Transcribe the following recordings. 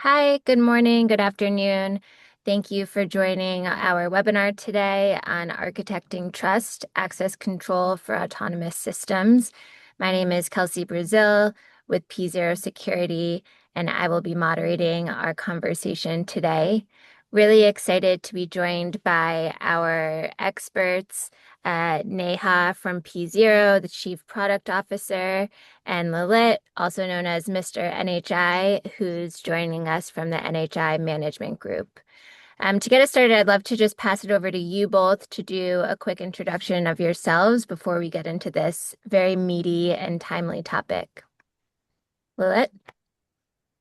Hi, good morning, good afternoon. Thank you for joining our webinar today on architecting trust, access control for autonomous systems. My name is Kelsey Brazil with P0 Security, and I will be moderating our conversation today. Really excited to be joined by our experts, Neha from P0, the Chief Product Officer, and Lalit, also known as Mr. NHI, who's joining us from the NHI Management Group. To get us started, I'd love to just pass it over to you both to do a quick introduction of yourselves before we get into this very meaty and timely topic. Lalit?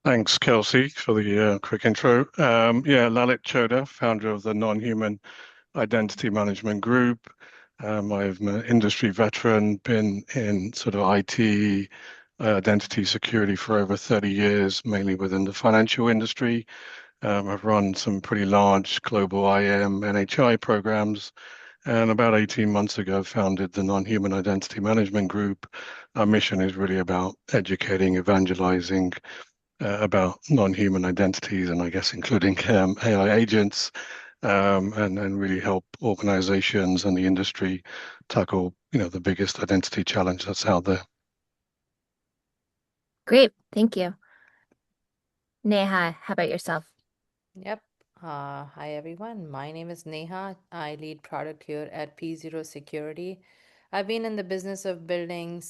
Thanks, Kelsey, for the quick intro. Lalit Choda, founder of the Non-Human Identity Management Group. I'm an industry veteran, been in sort of IT, identity security for over 30 years, mainly within the financial industry. I've run some pretty large global IAM and HI programs, and about 18 months ago, founded the Non-Human Identity Management Group. Our mission is really about educating, evangelizing, about non-human identities, and I guess including AI agents, and really help organizations and the industry tackle, the biggest identity challenge that's out there. Great, thank you. Neha, how about yourself? Yep. Hi everyone. My name is Neha. I lead product here at P0 Security. I've been in the business of building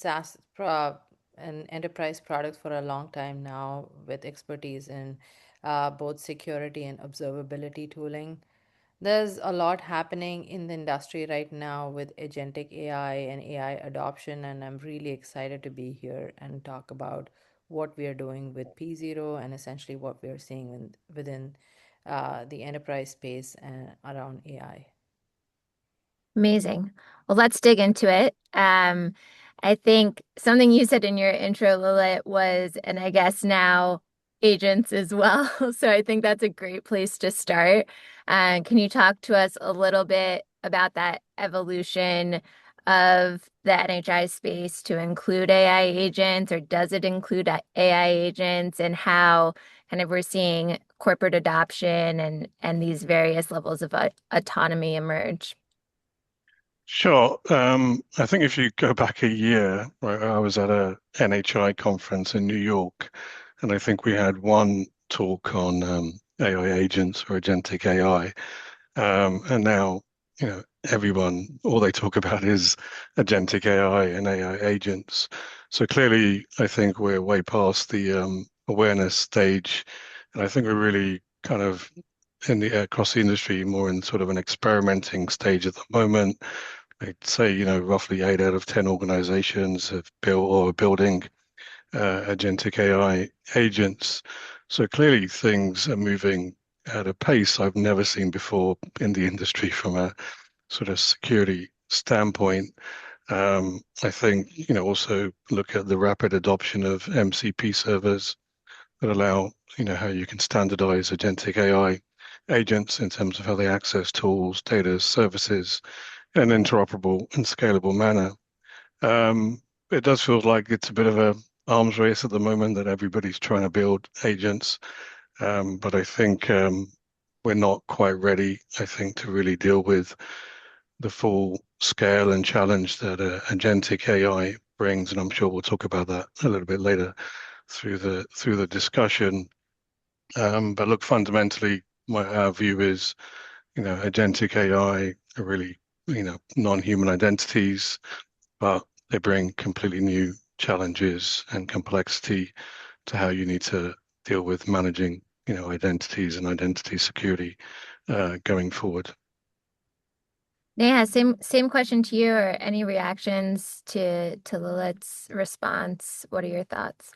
and enterprise products for a long time now with expertise in both security and observability tooling. There's a lot happening in the industry right now with agentic AI and AI adoption, and I'm really excited to be here and talk about what we are doing with P0 and essentially what we are seeing within the enterprise space and around AI. Amazing. Well, let's dig into it. I think something you said in your intro, Lilith, was, and I guess now agents as well. So I think that's a great place to start. Can you talk to us a little bit about that evolution of the NHI space to include AI agents, or does it include AI agents, and how kind of we're seeing corporate adoption and these various levels of autonomy emerge? Sure. I think if you go back a year, right, I was at a NHI conference in New York, and I think we had one talk on AI agents or agentic AI. And now, everyone, all they talk about is agentic AI and AI agents. So clearly, I think we're way past the awareness stage. And I think we're really kind of across the industry more in sort of an experimenting stage at the moment. I'd say, roughly 8 out of 10 organizations have built or are building agentic AI agents. So clearly things are moving at a pace I've never seen before in the industry from a sort of security standpoint. I think, also look at the rapid adoption of MCP servers that allow, how you can standardize agentic AI agents in terms of how they access tools, data, services in an interoperable and scalable manner. It does feel like it's a bit of a arms race at the moment that everybody's trying to build agents. But I think we're not quite ready, I think, to really deal with the full scale and challenge that agentic AI brings. And I'm sure we'll talk about that a little bit later through the discussion. But look, fundamentally, our view is, agentic AI are really, non-human identities, but they bring completely new challenges and complexity to how you need to deal with managing, identities and identity security going forward. Yeah, same question to you, or any reactions to Lilith's response? What are your thoughts?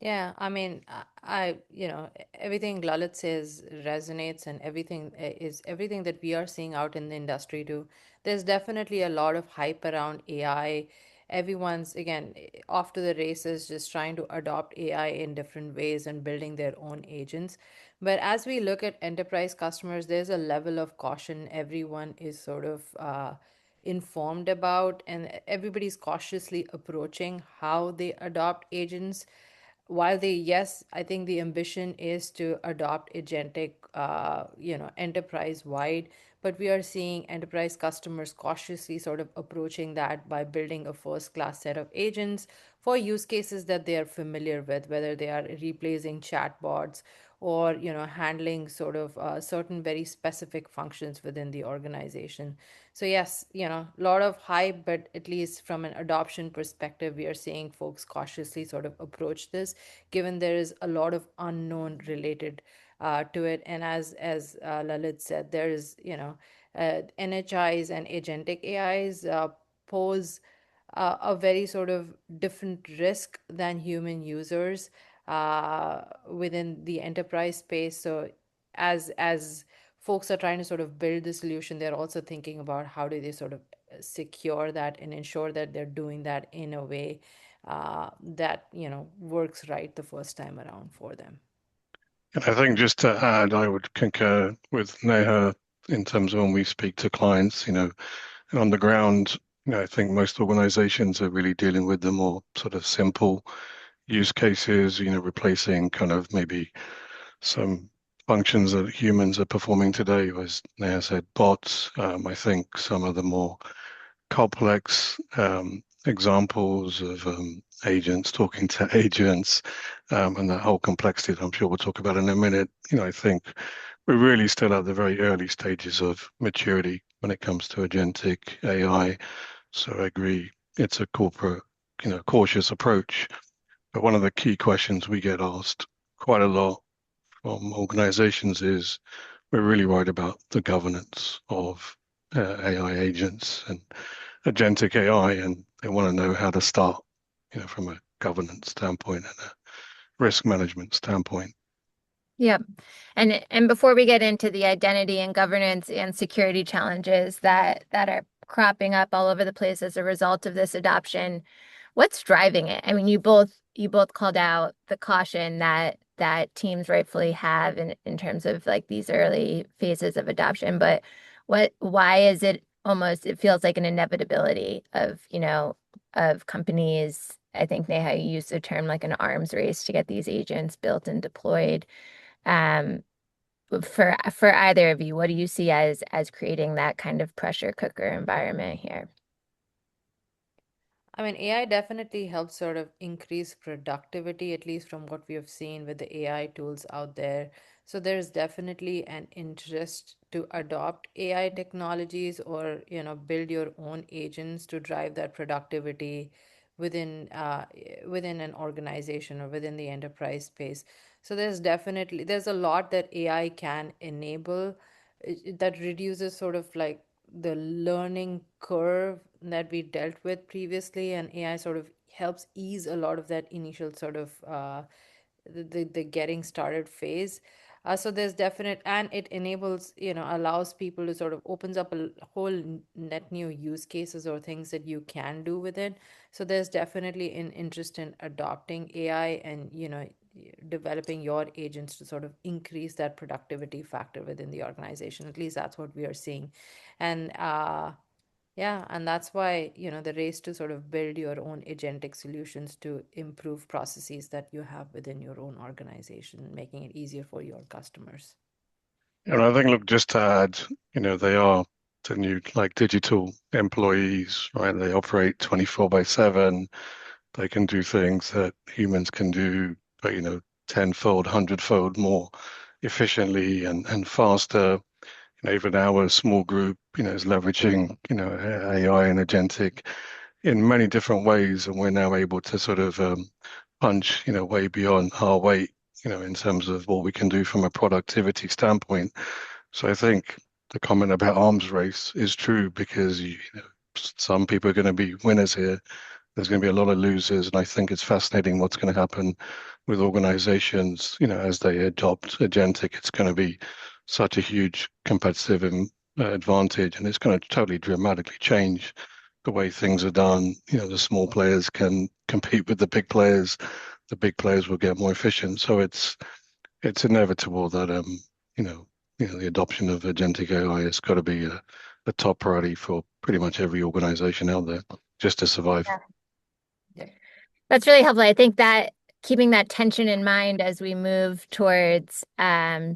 Yeah, I mean, everything Lalit says resonates, and everything is everything that we are seeing out in the industry too. There's definitely a lot of hype around AI. Everyone's, again, off to the races, just trying to adopt AI in different ways and building their own agents. But as we look at enterprise customers, there's a level of caution everyone is sort of informed about, and everybody's cautiously approaching how they adopt agents. while yes, I think the ambition is to adopt agentic, enterprise wide, but we are seeing enterprise customers cautiously sort of approaching that by building a first class set of agents for use cases that they are familiar with, whether they are replacing chatbots or handling sort of certain very specific functions within the organization. So yes, a lot of hype, but at least from an adoption perspective, we are seeing folks cautiously sort of approach this, given there is a lot of unknown related to it. And as Lalit said, there is NHIs and agentic AIs pose a very sort of different risk than human users within the enterprise space. So as folks are trying to sort of build the solution, they're also thinking about how do they sort of secure that and ensure that they're doing that in a way that works right the first time around for them. And I think just to add, I would concur with Neha in terms of when we speak to clients, and on the ground, I think most organizations are really dealing with the more sort of simple use cases, replacing kind of maybe some functions that humans are performing today, as Neha said, bots. I think some of the more complex examples of agents talking to agents and that whole complexity that I'm sure we'll talk about in a minute. I think we're really still at the very early stages of maturity when it comes to agentic AI. So I agree, it's a corporate, cautious approach. But one of the key questions we get asked quite a lot from organizations is we're really worried about the governance of AI agents and agentic AI, and they want to know how to start, from a governance standpoint and a risk management standpoint. Yeah. And before we get into the identity and governance and security challenges that are cropping up all over the place as a result of this adoption, what's driving it? I mean, you both called out the caution that teams rightfully have in terms of like these early phases of adoption, but why is it feels like an inevitability of companies. I think Neha used the term like an arms race to get these agents built and deployed. Um, for either of you, what do you see as creating that kind of pressure cooker environment here? I mean, AI definitely helps sort of increase productivity, at least from what we have seen with the AI tools out there. So there's definitely an interest to adopt AI technologies or, build your own agents to drive that productivity within within an organization or within the enterprise space. So there's a lot that AI can enable that reduces sort of like the learning curve that we dealt with previously, and AI sort of helps ease a lot of that initial sort of the getting started phase. So there's definite, and it enables, allows people to sort of opens up a whole net new use cases or things that you can do with it. So there's definitely an interest in adopting AI and, developing your agents to sort of increase that productivity factor within the organization. At least that's what we are seeing. And yeah, and that's why, the race to sort of build your own agentic solutions to improve processes that you have within your own organization, making it easier for your customers. And I think, look, just to add, they are the new like digital employees, right? They operate 24/7. They can do things that humans can do, but tenfold, hundredfold more efficiently and faster. Even our small group, is leveraging, AI and agentic in many different ways, and we're now able to sort of punch, way beyond our weight, in terms of what we can do from a productivity standpoint. So I think the comment about arms race is true because some people are going to be winners here. There's going to be a lot of losers, and I think it's fascinating what's going to happen with organizations, as they adopt agentic. It's going to be such a huge competitive advantage, and it's going to totally dramatically change the way things are done. The small players can compete with the big players. The big players will get more efficient. So it's inevitable that the adoption of agentic AI has got to be a top priority for pretty much every organization out there just to survive. Yeah. That's really helpful. I think that keeping that tension in mind as we move towards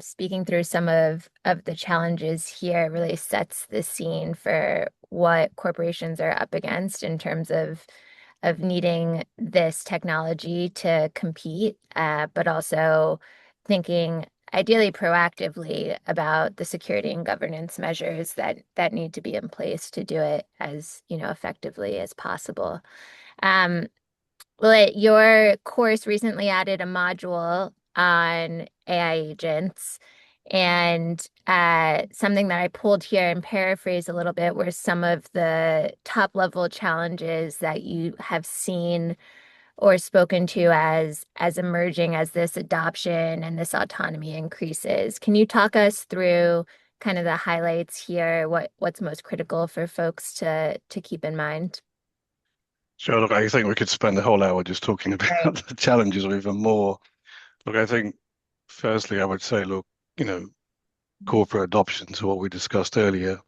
speaking through some of the challenges here really sets the scene for what corporations are up against in terms of needing this technology to compete, but also thinking ideally proactively about the security and governance measures that need to be in place to do it as, effectively as possible. Um, your course recently added a module on AI agents, and something that I pulled here and paraphrase a little bit were some of the top level challenges that you have seen or spoken to as emerging as this adoption and this autonomy increases. Can you talk us through kind of the highlights here, what's most critical for folks to keep in mind? Sure, look, I think we could spend the whole hour just talking Right. about the challenges or even more. Look, I think firstly, I would say, look, corporate adoption to what we discussed earlier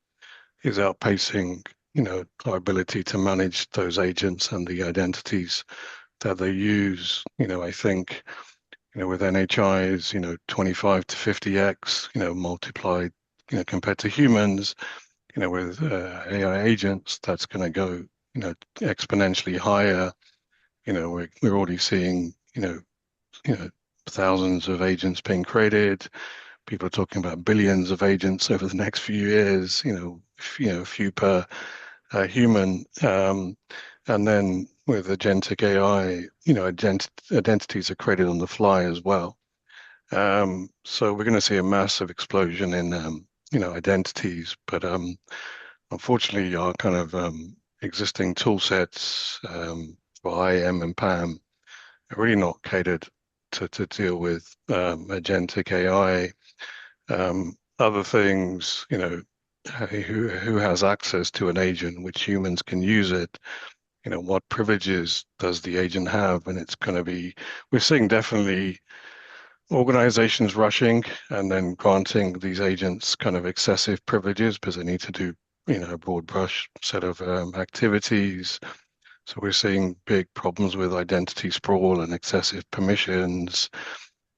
is outpacing, our ability to manage those agents and the identities that they use. I think, with NHIs, 25 to 50x, multiplied, compared to humans, with AI agents, that's going to go, exponentially higher. We're already seeing, you know, thousands of agents being created. People are talking about billions of agents over the next few years. A few per human. And then with agentic AI, identities are created on the fly as well. So we're going to see a massive explosion in, identities. But unfortunately, our kind of existing tool sets for IAM and PAM are really not catered to deal with agentic AI. Other things, who has access to an agent, which humans can use it, what privileges does the agent have? And it's going to be, we're seeing definitely organizations rushing and then granting these agents kind of excessive privileges because they need to do, a broad brush set of activities. So we're seeing big problems with identity sprawl and excessive permissions.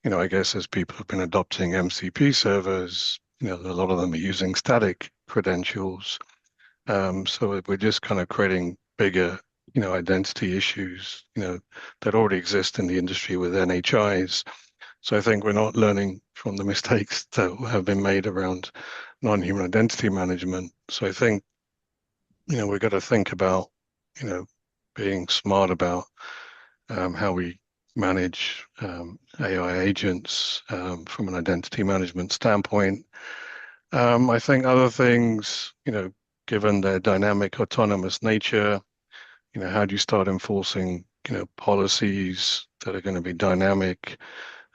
I guess as people have been adopting MCP servers, a lot of them are using static credentials. So we're just kind of creating bigger, identity issues, that already exist in the industry with NHIs. So I think we're not learning from the mistakes that have been made around non-human identity management. So I think, we've got to think about, you know, being smart about how we manage AI agents from an identity management standpoint. I think other things, given their dynamic autonomous nature, how do you start enforcing, policies that are going to be dynamic?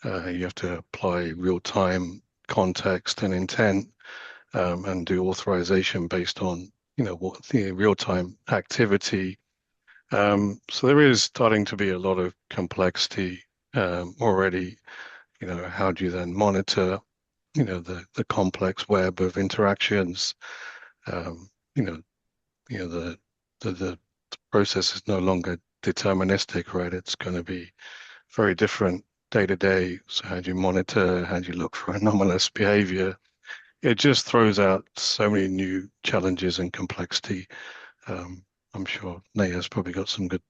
You have to apply real-time context and intent, and do authorization based on, what the real-time activity. So there is starting to be a lot of complexity already. How do you then monitor, the complex web of interactions? Um, you know, the process is no longer deterministic, right? It's going to be very different day to day. So how do you monitor? How do you look for anomalous behavior? It just throws out so many new challenges and complexity. Um, I'm sure Neha's probably got some good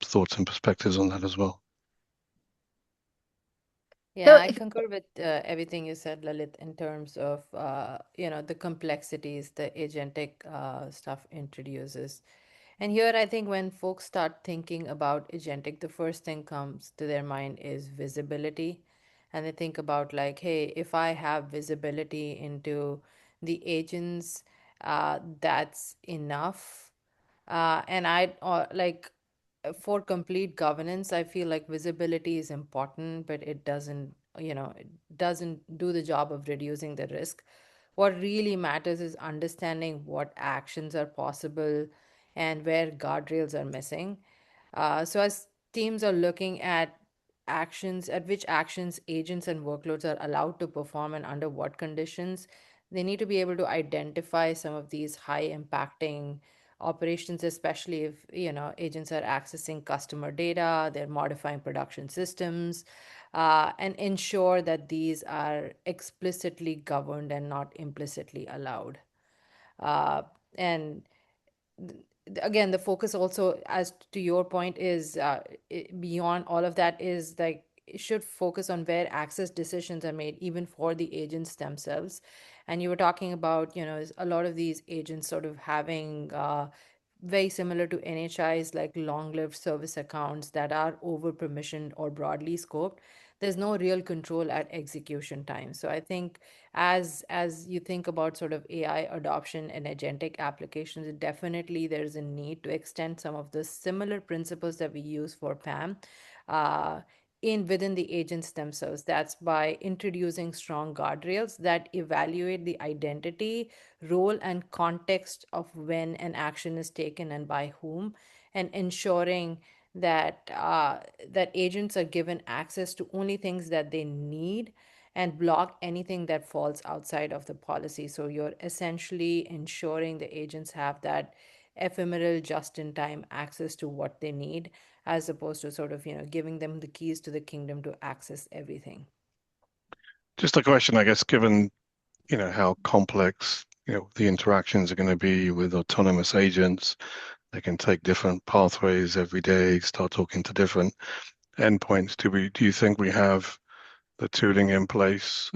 thoughts and perspectives on that as well. Yeah, So, I concur with everything you said, Lalit, in terms of the complexities the agentic stuff introduces. And here, I think when folks start thinking about agentic, the first thing comes to their mind is visibility, and they think about like, hey, if I have visibility into the agents, that's enough. And I like for complete governance, I feel like visibility is important, but it doesn't do the job of reducing the risk. What really matters is understanding what actions are possible and where guardrails are missing. So as teams are looking at which actions agents and workloads are allowed to perform and under what conditions, they need to be able to identify some of these high impacting operations, especially if, agents are accessing customer data, they're modifying production systems, and ensure that these are explicitly governed and not implicitly allowed. And again, the focus also, as to your point, is beyond all of that, is like it should focus on where access decisions are made, even for the agents themselves. And you were talking about, a lot of these agents sort of having very similar to NHI's, like long-lived service accounts that are over permissioned or broadly scoped. There's no real control at execution time. So I think, as you think about sort of AI adoption and agentic applications, definitely there's a need to extend some of the similar principles that we use for PAM uh, in within the agents themselves. That's by introducing strong guardrails that evaluate the identity, role, and context of when an action is taken and by whom, and ensuring that agents are given access to only things that they need and block anything that falls outside of the policy. So you're essentially ensuring the agents have that ephemeral, just in time access to what they need, as opposed to sort of, giving them the keys to the kingdom to access everything. Just a question, I guess, given, how complex, the interactions are going to be with autonomous agents. They can take different pathways every day, start talking to different endpoints. Do you think we have the tooling in place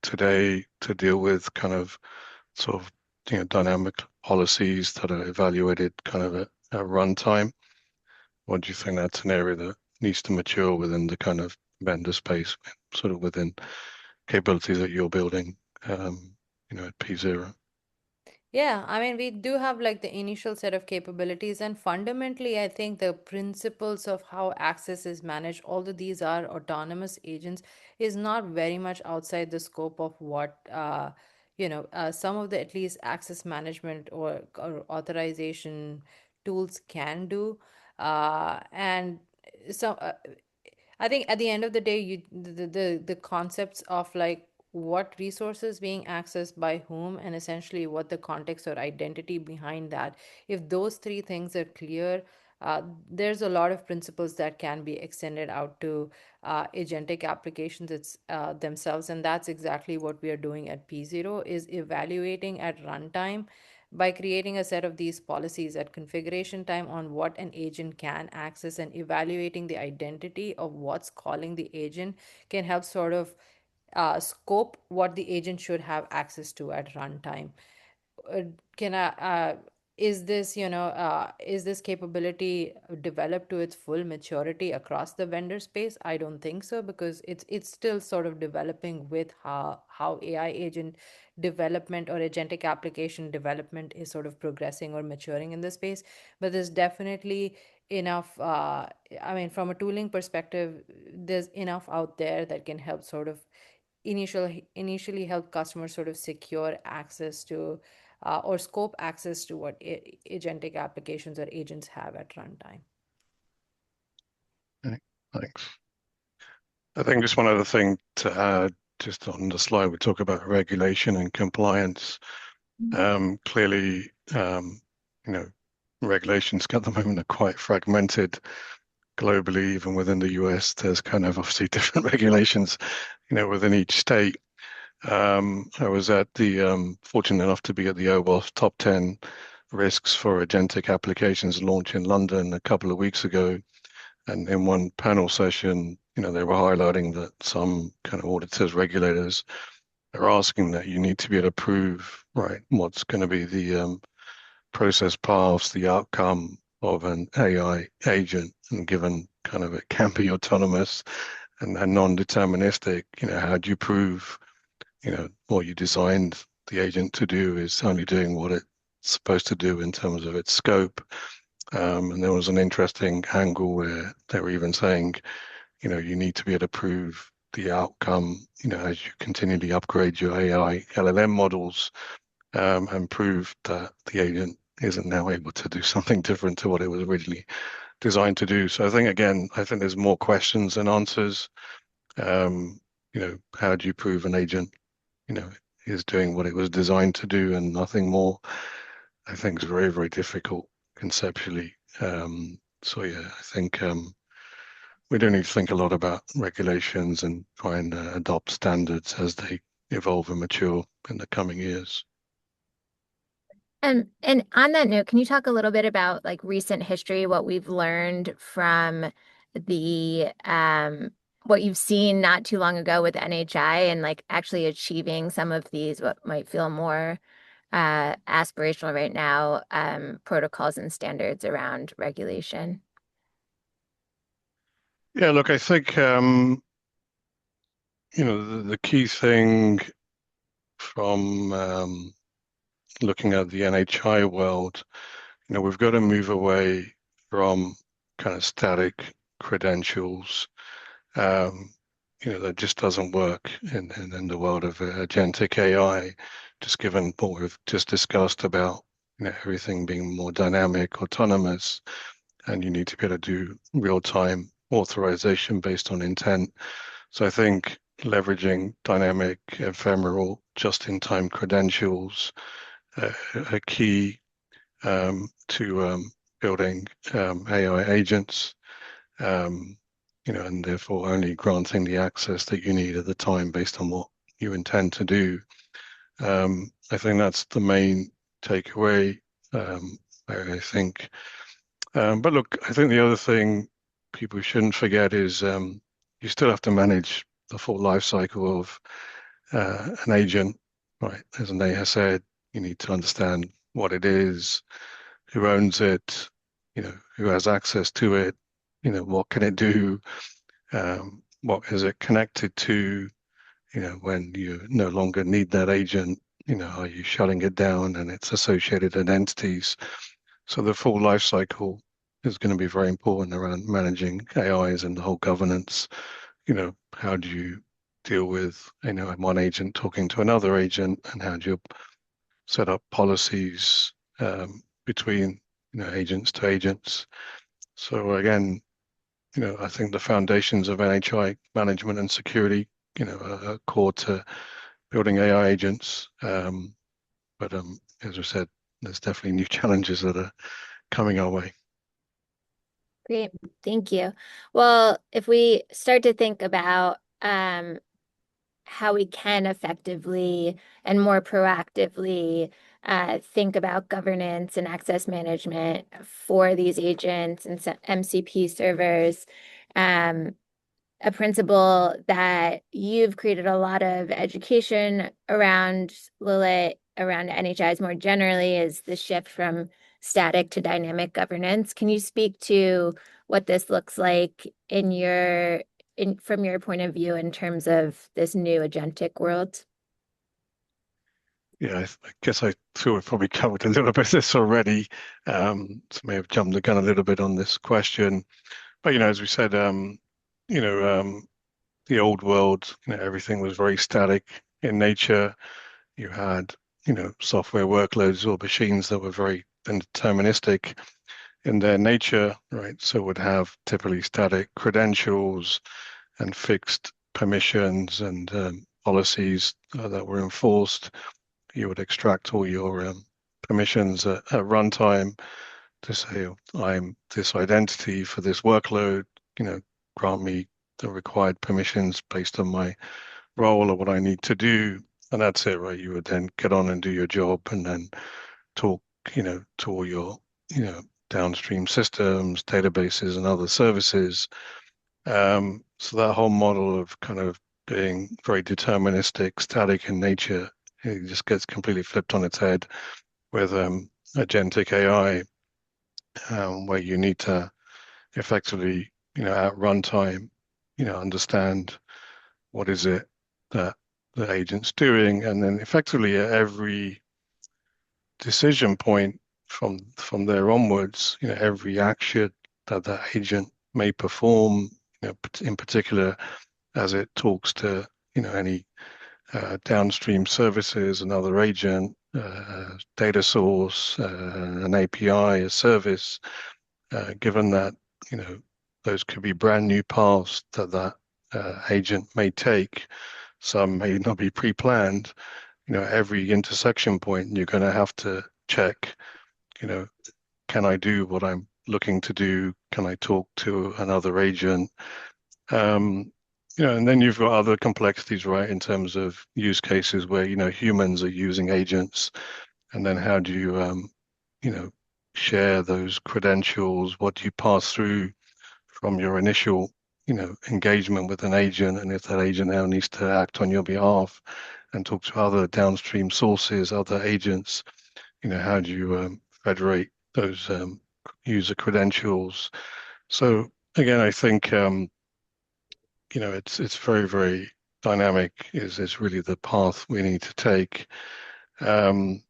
today to deal with kind of sort of dynamic policies that are evaluated kind of at runtime? Or do you think that's an area that needs to mature within the kind of vendor space, sort of within capabilities that you're building, at P0? Yeah, I mean, we do have like the initial set of capabilities, and fundamentally, I think the principles of how access is managed, although these are autonomous agents, is not very much outside the scope of what, some of the at least access management or authorization tools can do. And so I think at the end of the day, the concepts of like what resources being accessed by whom, and essentially what the context or identity behind that, if those three things are clear, there's a lot of principles that can be extended out to agentic applications themselves. And that's exactly what we are doing at P0, is evaluating at runtime by creating a set of these policies at configuration time on what an agent can access, and evaluating the identity of what's calling the agent can help sort of scope what the agent should have access to at runtime. uh, can I is this capability developed to its full maturity across the vendor space? I don't think so, because it's still sort of developing with how AI agent development or agentic application development is sort of progressing or maturing in the space. But there's definitely enough, I mean, from a tooling perspective, there's enough out there that can help sort of initially help customers sort of secure access to or scope access to what agentic applications or agents have at runtime. Okay, thanks. I think just one other thing to add, just on the slide, we talk about regulation and compliance. Clearly, you know, regulations at the moment are quite fragmented globally. Even within the US, there's kind of obviously different regulations, within each state. I was fortunate enough to be at the OWASP Top 10 Risks for Agentic Applications launch in London a couple of weeks ago. And in one panel session, they were highlighting that some kind of auditors, regulators are asking that you need to be able to prove, right, what's going to be the process paths, the outcome of an AI agent, and given kind of it can be autonomous and non-deterministic, how do you prove, what you designed the agent to do is only doing what it's supposed to do in terms of its scope. And there was an interesting angle where they were even saying, you need to be able to prove the outcome, as you continually upgrade your AI LLM models, and prove that the agent isn't now able to do something different to what it was originally designed to do. So I think there's more questions than answers. How do you prove an agent, is doing what it was designed to do and nothing more? I think is very, very difficult conceptually. So yeah, I think we do need to think a lot about regulations and try and adopt standards as they evolve and mature in the coming years. And on that note, can you talk a little bit about like recent history, what we've learned from the what you've seen not too long ago with NHI and like actually achieving some of these what might feel more aspirational right now, protocols and standards around regulation? Yeah, look, I think the key thing from looking at the NHI world, we've got to move away from kind of static credentials. Um, that just doesn't work in the world of agentic AI, just given what we've just discussed about everything being more dynamic, autonomous, and you need to be able to do real-time authorization based on intent. So I think leveraging dynamic, ephemeral, just-in-time credentials are key to building AI agents, um, and therefore only granting the access that you need at the time based on what you intend to do. I think that's the main takeaway. I think, but look, I think the other thing people shouldn't forget is you still have to manage the full life cycle of an agent, right? As Neha said, you need to understand what it is, who owns it, who has access to it, what can it do, what is it connected to, when you no longer need that agent, are you shutting it down and its associated identities? So the full life cycle is going to be very important around managing AIs and the whole governance. How do you deal with, one agent talking to another agent, and how do you set up policies between, agents to agents? So again, I think the foundations of NHI management and security, are core to building AI agents. But as I said, there's definitely new challenges that are coming our way. Great, thank you. Well, if we start to think about how we can effectively and more proactively think about governance and access management for these agents and MCP servers. Um, a principle that you've created a lot of education around, Lalit, around NHIs more generally, is the shift from static to dynamic governance. Can you speak to what this looks like from your point of view in terms of this new agentic world? Yeah, I guess I feel we've probably covered a little bit of this already. So may have jumped the gun a little bit on this question. But, as we said, you know, um, the old world, everything was very static in nature. You had, software workloads or machines that were very deterministic in their nature, right? So would have typically static credentials and fixed permissions and policies that were enforced. You would extract all your permissions at runtime to say, I'm this identity for this workload, you know, grant me the required permissions based on my role or what I need to do. And that's it, right? You would then get on and do your job and then talk, to all your, downstream systems, databases, and other services. So that whole model of kind of being very deterministic, static in nature, it just gets completely flipped on its head with agentic AI, where you need to effectively, at runtime, understand what is it that the agent's doing, and then effectively at every decision point from there onwards, every action that that agent may perform, in particular as it talks to, any downstream services, another agent, data source, an API, a service, given that, those could be brand new paths that agent may take. Some may not be pre-planned. Every intersection point, you're going to have to check, you know, can I do what I'm looking to do? Can I talk to another agent? And then you've got other complexities, right, in terms of use cases where, humans are using agents, and then how do you, you know, share those credentials? What do you pass through from your initial, engagement with an agent? And if that agent now needs to act on your behalf and talk to other downstream sources, other agents, how do you federate those user credentials? So again, I think it's very, very dynamic. Is really the path we need to take. Um,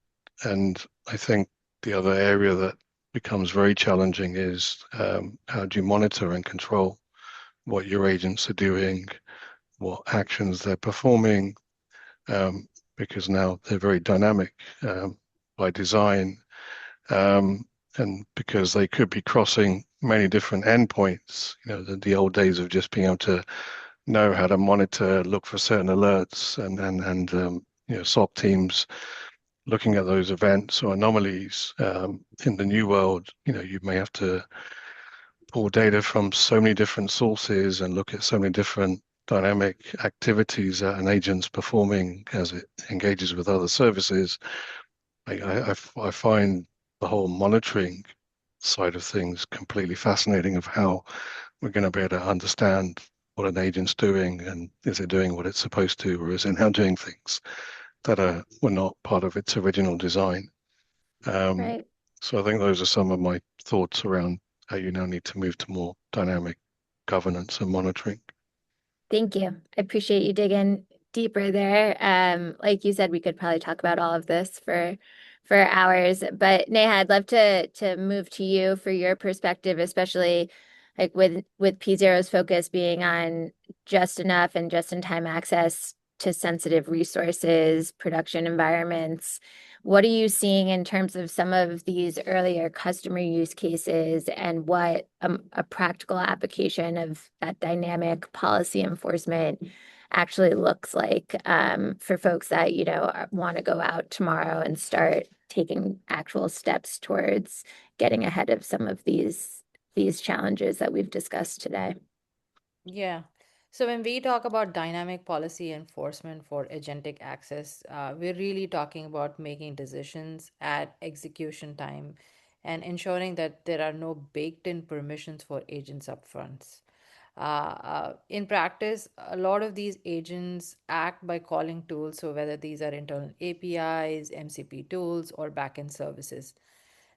and I think the other area that becomes very challenging is how do you monitor and control what your agents are doing, what actions they're performing, um, because now they're very dynamic by design, um, and because they could be crossing many different endpoints. The old days of just being able to know how to monitor, look for certain alerts, and SOC teams looking at those events or anomalies. In the new world, you may have to pull data from so many different sources and look at so many different dynamic activities that an agent's performing as it engages with other services. I find the whole monitoring side of things completely fascinating, of how we're going to be able to understand what an agent's doing, and is it doing what it's supposed to, or is it now doing things that were not part of its original design. Um, Right. so I think those are some of my thoughts around how you now need to move to more dynamic governance and monitoring. Thank you. I appreciate you digging deeper there. Like you said, we could probably talk about all of this for hours. But Neha, I'd love to move to you for your perspective, especially like with P Zero's focus being on just enough and just in time access to sensitive resources, production environments. What are you seeing in terms of some of these earlier customer use cases, and what a practical application of that dynamic policy enforcement actually looks like for folks that, want to go out tomorrow and start taking actual steps towards getting ahead of some of these challenges that we've discussed today? Yeah. So when we talk about dynamic policy enforcement for agentic access, we're really talking about making decisions at execution time and ensuring that there are no baked-in permissions for agents upfront. In practice, a lot of these agents act by calling tools, so whether these are internal APIs, MCP tools, or backend services.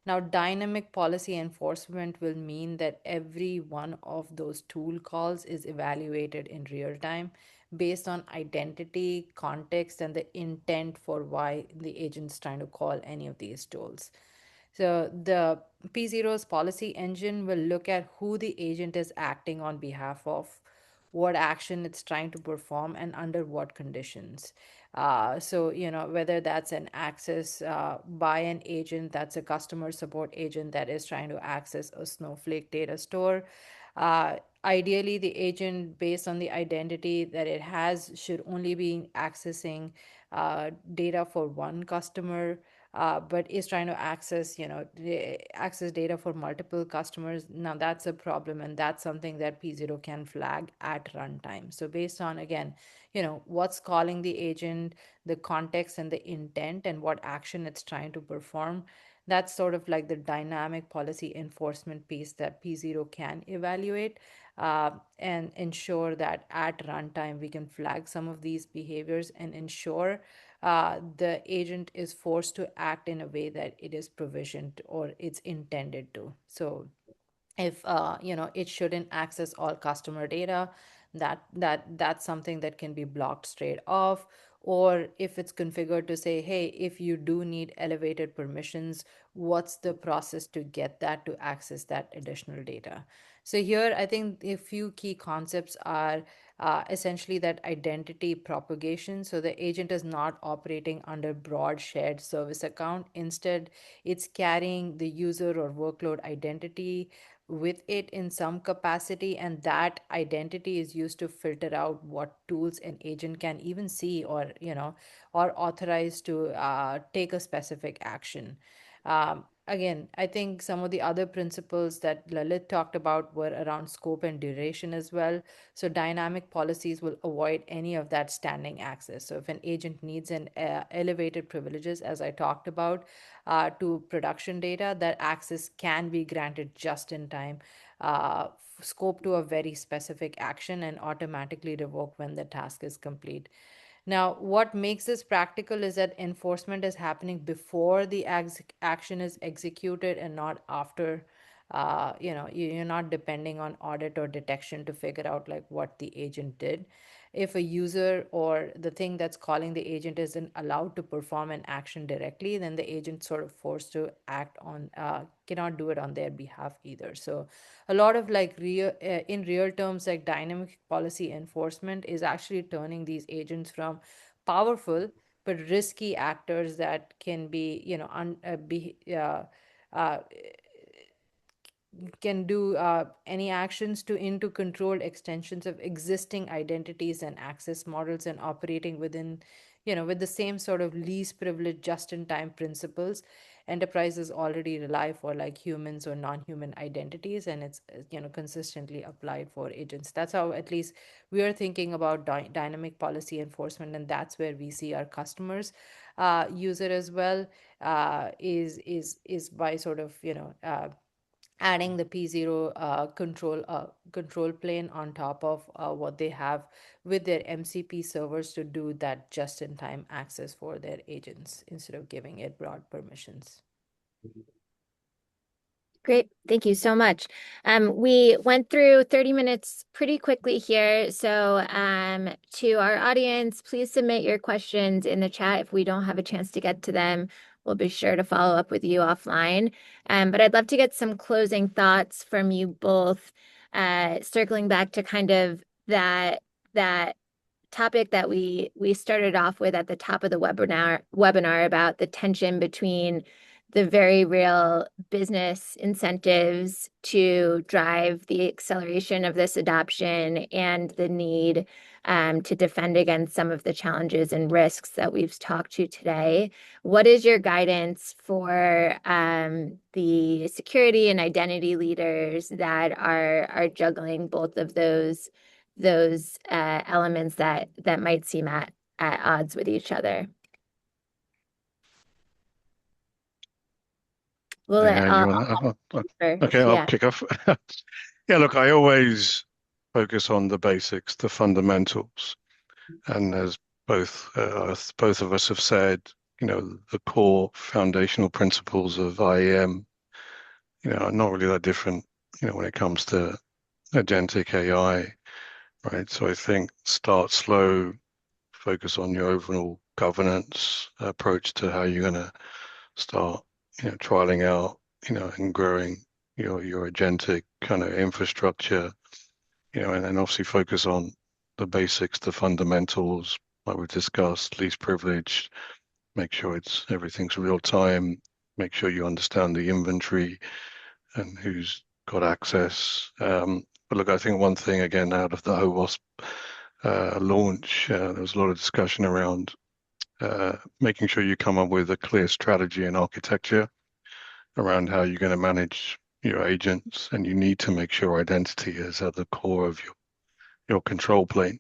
Now, dynamic policy enforcement will mean that every one of those tool calls is evaluated in real time based on identity, context, and the intent for why the agent's trying to call any of these tools. So the P0's policy engine will look at who the agent is acting on behalf of, what action it's trying to perform, and under what conditions. So, whether that's an access by an agent, that's a customer support agent that is trying to access a Snowflake data store. Ideally, the agent, based on the identity that it has, should only be accessing data for one customer, but is trying to access data for multiple customers. Now that's a problem, and that's something that P0 can flag at runtime. So based on, again, what's calling the agent, the context and the intent, and what action it's trying to perform, that's sort of like the dynamic policy enforcement piece that P0 can evaluate, and ensure that at runtime we can flag some of these behaviors and ensure the agent is forced to act in a way that it is provisioned or it's intended to. So if it shouldn't access all customer data, that's something that can be blocked straight off. Or if it's configured to say, hey, if you do need elevated permissions, what's the process to get that to access that additional data? So here I think a few key concepts are essentially that identity propagation. So the agent is not operating under broad shared service account. Instead, it's carrying the user or workload identity with it in some capacity, and that identity is used to filter out what tools an agent can even see, or authorize to take a specific action. Again, I think some of the other principles that Lalit talked about were around scope and duration as well. So dynamic policies will avoid any of that standing access. So if an agent needs an elevated privileges, as I talked about, to production data, that access can be granted just in time, scope to a very specific action, and automatically revoke when the task is complete. Now, what makes this practical is that enforcement is happening before the action is executed and not after. You're not depending on audit or detection to figure out like what the agent did. If a user or the thing that's calling the agent isn't allowed to perform an action directly, then the agent sort of forced to act on, cannot do it on their behalf either. So a lot of like in real terms, like dynamic policy enforcement is actually turning these agents from powerful but risky actors that can be, uh, can do any actions to into controlled extensions of existing identities and access models, and operating within, with the same sort of least privilege just in time principles enterprises already rely for, like humans or non-human identities, and it's consistently applied for agents. That's how at least we are thinking about dynamic policy enforcement, and that's where we see our customers use it as well, is by sort of adding the P0 control plane on top of what they have with their MCP servers to do that just-in-time access for their agents instead of giving it broad permissions. Great. Thank you so much. We went through 30 minutes pretty quickly here. So to our audience, please submit your questions in the chat. If we don't have a chance to get to them, we'll be sure to follow up with you offline. But I'd love to get some closing thoughts from you both, circling back to kind of that topic that we started off with at the top of the webinar about the tension between the very real business incentives to drive the acceleration of this adoption and the need to defend against some of the challenges and risks that we've talked to today. What is your guidance for the security and identity leaders that are juggling both of those elements that might seem at odds with each other? We'll let Yeah, you want to? first. Okay, I'll Yeah. kick off. Yeah, look, I always focus on the basics, the fundamentals, and as both of us have said, the core foundational principles of IAM, are not really that different, when it comes to agentic AI, right? So I think start slow, focus on your overall governance approach to how you're going to start, trialing out, and growing your agentic kind of infrastructure, and obviously focus on the basics, the fundamentals, like we've discussed, least privileged, make sure everything's real time, make sure you understand the inventory and who's got access. But look, I think one thing again out of the OWASP launch, there was a lot of discussion around making sure you come up with a clear strategy and architecture around how you're going to manage your agents, and you need to make sure identity is at the core of your control plane,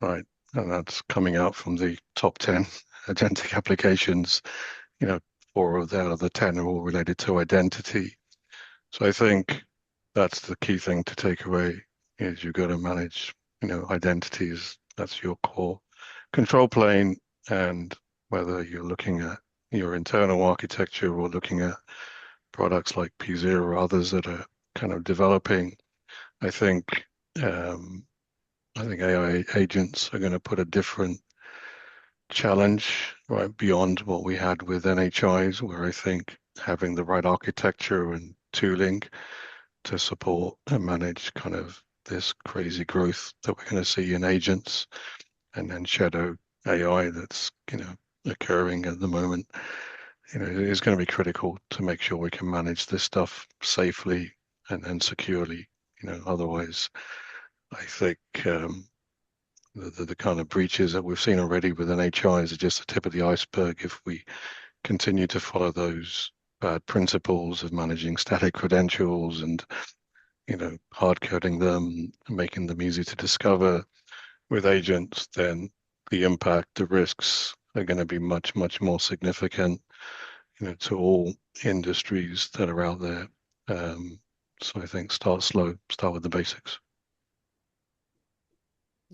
right? And that's coming out from the top 10 agentic applications. 4 of the 10 are all related to identity. So I think that's the key thing to take away is you've got to manage, identities. That's your core control plane. And whether you're looking at your internal architecture or looking at products like P0 or others that are kind of developing, I think AI agents are going to put a different challenge right beyond what we had with NHIs, where I think having the right architecture and tooling to support and manage kind of this crazy growth that we're going to see in agents and then shadow AI that's occurring at the moment, it is going to be critical to make sure we can manage this stuff safely and securely. Otherwise, I think the kind of breaches that we've seen already with NHIs are just the tip of the iceberg if we continue to follow those bad principles of managing static credentials and, hard coding them, making them easy to discover with agents, then the impact, the risks are going to be much, much more significant, to all industries that are out there. So I think start slow, start with the basics.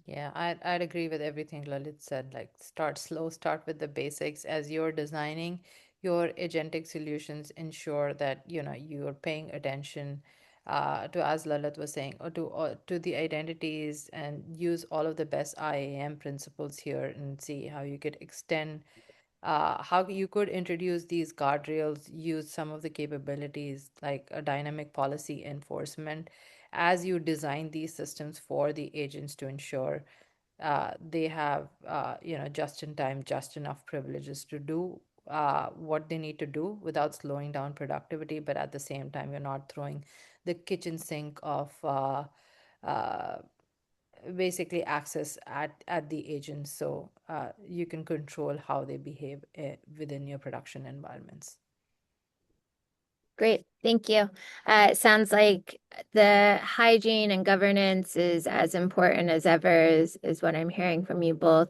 Yeah, I'd agree with everything Lalit said. Like, start slow, start with the basics. As you're designing your agentic solutions, ensure that you're paying attention to, as Lalit was saying, or to the identities, and use all of the best IAM principles here, and see how you could extend, how you could introduce these guardrails, use some of the capabilities like a dynamic policy enforcement as you design these systems for the agents to ensure they have just in time, just enough privileges to do what they need to do without slowing down productivity, but at the same time you're not throwing the kitchen sink of uh, basically access at the agents, so you can control how they behave within your production environments. Great, thank you. It sounds like the hygiene and governance is as important as ever, is what I'm hearing from you both.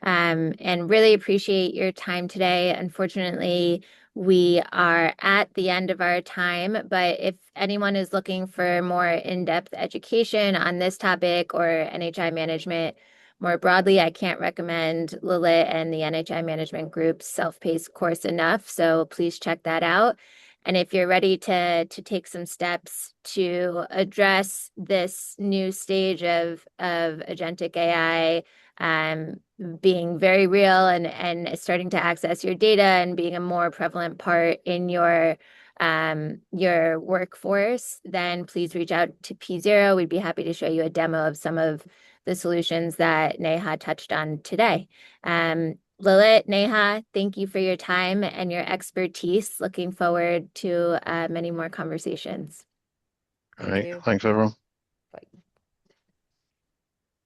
And really appreciate your time today. Unfortunately, we are at the end of our time, but if anyone is looking for more in-depth education on this topic or NHI management more broadly, I can't recommend Lalit and the NHI Management Group's self-paced course enough. So please check that out. And if you're ready to take some steps to address this new stage of agentic AI being very real and starting to access your data and being a more prevalent part in your workforce, then please reach out to P0. We'd be happy to show you a demo of some of the solutions that Neha touched on today. Lalit, Neha, thank you for your time and your expertise. Looking forward to many more conversations. All Thank right. you. Thanks, everyone.